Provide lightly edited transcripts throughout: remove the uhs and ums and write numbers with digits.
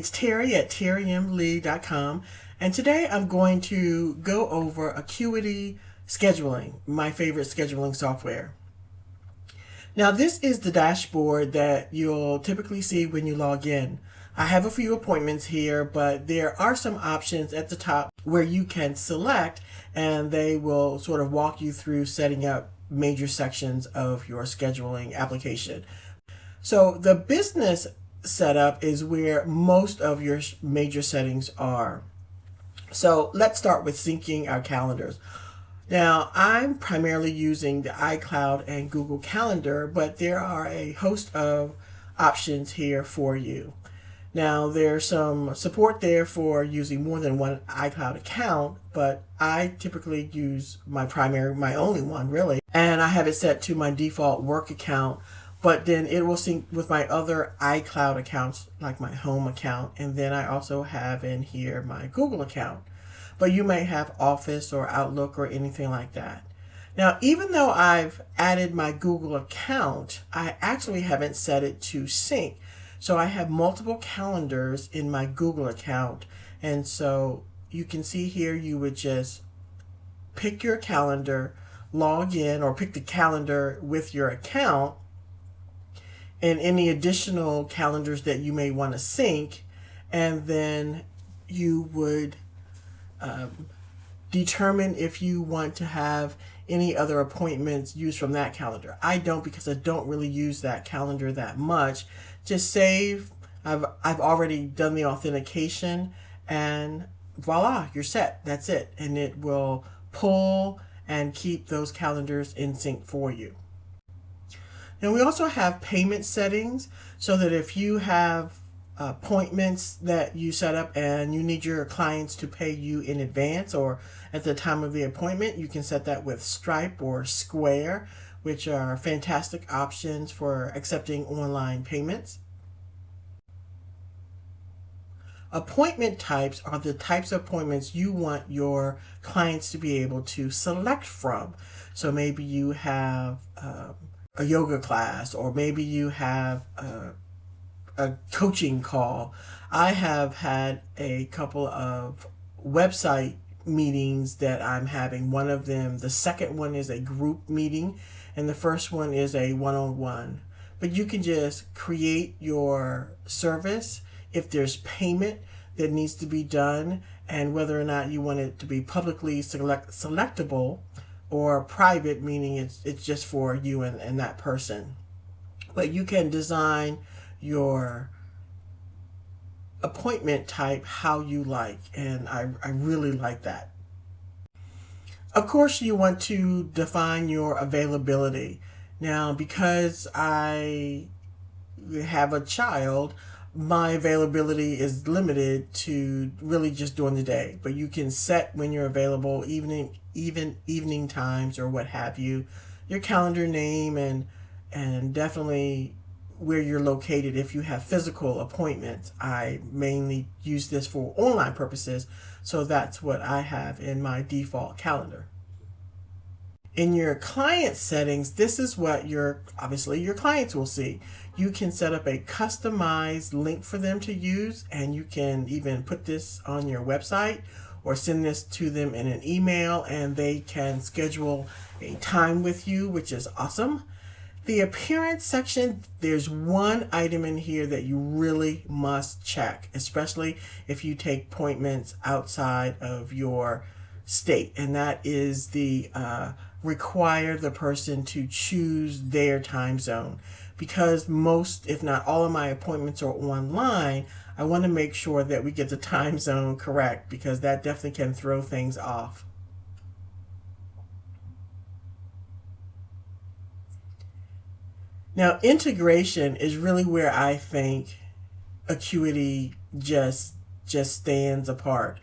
it's Terry at terrymlee.com, and today I'm going to go over Acuity Scheduling, my favorite scheduling software. Now, this is the dashboard that you'll typically see when you log in. I have a few appointments here, but there are some options at the top where you can select, and they will sort of walk you through setting up major sections of your scheduling application. So the business setup is where most of your major settings are. So let's start with syncing our calendars. Now, I'm primarily using the iCloud and Google Calendar, but there are a host of options here for you. Now, there's some support there for using more than one iCloud account, but I typically use my only one really, and I have it set to my default work account, but then it will sync with my other iCloud accounts, like my home account, and then I also have in here my Google account. But you may have Office or Outlook or anything like that. Now, even though I've added my Google account, I actually haven't set it to sync. So I have multiple calendars in my Google account. And so you can see here, you would just pick your calendar, log in, or pick the calendar with your account and any additional calendars that you may want to sync. And then you would determine if you want to have any other appointments used from that calendar. I don't, because I don't really use that calendar that much. Just save. I've already done the authentication, and voila, you're set. That's it. And it will pull and keep those calendars in sync for you. And we also have payment settings, so that if you have appointments that you set up and you need your clients to pay you in advance or at the time of the appointment, you can set that with Stripe or Square, which are fantastic options for accepting online payments. Appointment types are the types of appointments you want your clients to be able to select from. So maybe you have a yoga class, or maybe you have a coaching call. I have had a couple of website meetings that I'm having. One of them, the second one, is a group meeting, and the first one is a one-on-one. But you can just create your service if there's payment that needs to be done, and whether or not you want it to be publicly selectable or private, meaning it's just for you and that person. But you can design your appointment type how you like, and I really like that. Of course, you want to define your availability. Now, because I have a child, my availability is limited to really just during the day, but you can set when you're available, even evening times or what have you, your calendar name, and definitely where you're located if you have physical appointments. I mainly use this for online purposes, so that's what I have in my default calendar. In your client settings, this is what obviously your clients will see. You can set up a customized link for them to use, and you can even put this on your website or send this to them in an email, and they can schedule a time with you, which is awesome. The appearance section, there's one item in here that you really must check, especially if you take appointments outside of your state, and that is the require the person to choose their time zone. Because most, if not all, of my appointments are online, I want to make sure that we get the time zone correct, because that definitely can throw things off. Now, integration is really where I think Acuity just stands apart.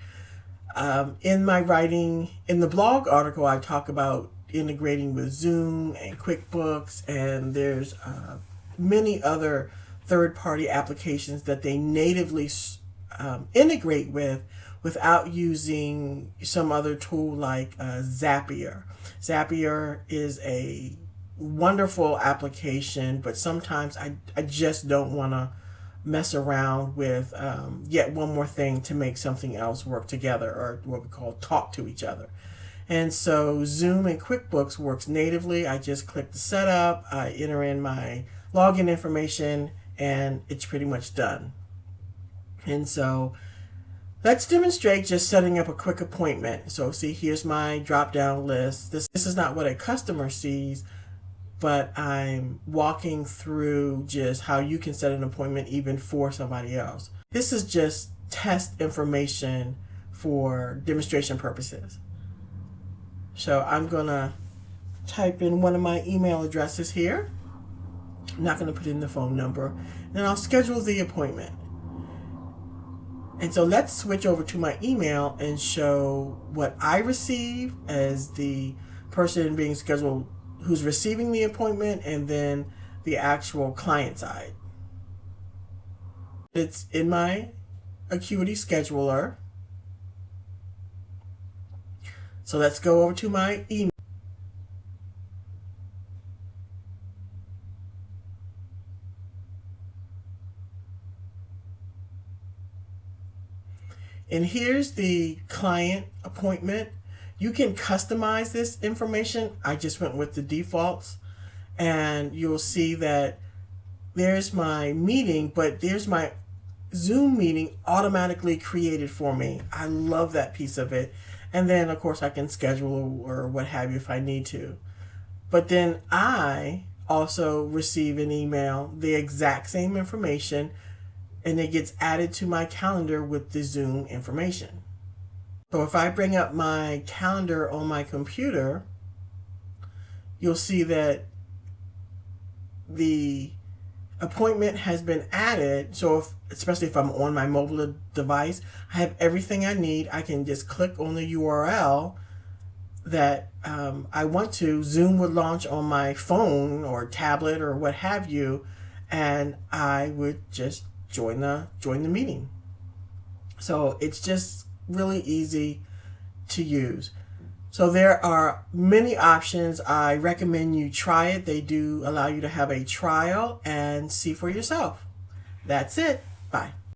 In my writing, in the blog article, I talk about integrating with Zoom and QuickBooks, and there's many other third-party applications that they natively integrate with without using some other tool like Zapier. Zapier is a wonderful application, but sometimes I just don't want to mess around with yet one more thing to make something else work together, or what we call talk to each other. And so Zoom and QuickBooks works natively. I just click the setup, I enter in my login information, and it's pretty much done. And so let's demonstrate just setting up a quick appointment. So see, here's my drop-down list. This is not what a customer sees, but I'm walking through just how you can set an appointment even for somebody else. This is just test information for demonstration purposes. So I'm gonna type in one of my email addresses here. I'm not gonna put in the phone number. Then I'll schedule the appointment. And so let's switch over to my email and show what I receive as the person being scheduled who's receiving the appointment, and then the actual client side. It's in my Acuity Scheduler. So let's go over to my email. And here's the client appointment. You can customize this information. I just went with the defaults, and you'll see that there's my meeting, but there's my Zoom meeting automatically created for me. I love that piece of it. And then of course I can schedule or what have you if I need to. But then I also receive an email, the exact same information, and it gets added to my calendar with the Zoom information. So if I bring up my calendar on my computer, you'll see that the appointment has been added. So especially if I'm on my mobile device, I have everything I need. I can just click on the URL that I want to. Zoom would launch on my phone or tablet or what have you, and I would just join the meeting. So it's just really easy to use. So there are many options. I recommend you try it. They do allow you to have a trial and see for yourself. That's it. Bye.